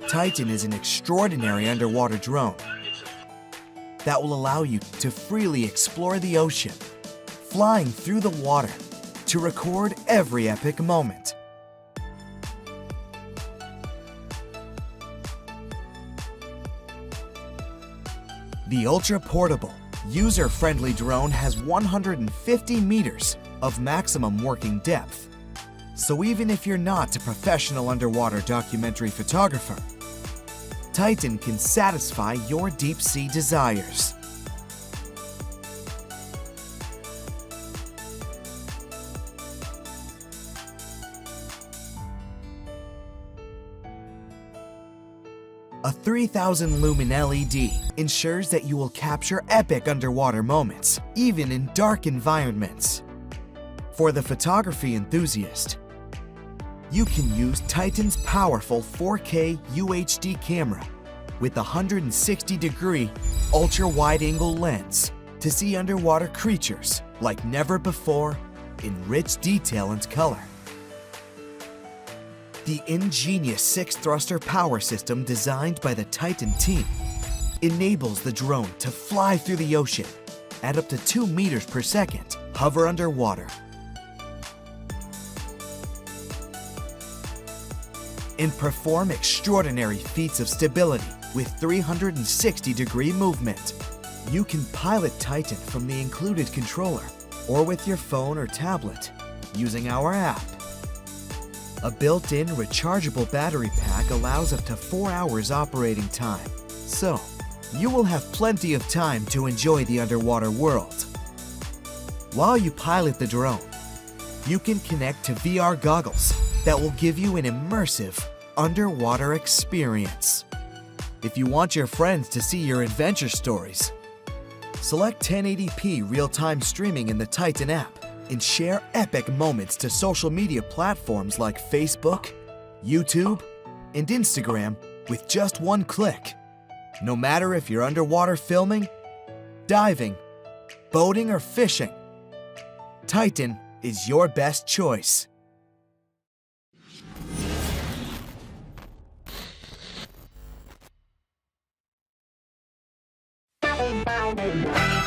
Titan is an extraordinary underwater drone that will allow you to freely explore the ocean, flying through the water to record every epic moment. The ultra-portable, user-friendly drone has 150 meters of maximum working depth. So even if you're not a professional underwater documentary photographer, Titan can satisfy your deep-sea desires. A 3000 lumen LED ensures that you will capture epic underwater moments, even in dark environments. For the photography enthusiast, you can use Titan's powerful 4K UHD camera with a 160-degree ultra-wide-angle lens to see underwater creatures like never before in rich detail and color. The ingenious 6-thruster power system designed by the Titan team enables the drone to fly through the ocean at up to 2 meters per second, hover underwater, and perform extraordinary feats of stability with 360-degree movement. You can pilot Titan from the included controller or with your phone or tablet using our app. A built-in rechargeable battery pack allows up to 4 hours operating time, so you will have plenty of time to enjoy the underwater world. While you pilot the drone, you can connect to VR goggles that will give you an immersive underwater experience. If you want your friends to see your adventure stories, select 1080p real-time streaming in the Titan app and share epic moments to social media platforms like Facebook, YouTube, and Instagram with just one click. No matter if you're underwater filming, diving, boating, or fishing, Titan is your best choice. Bye.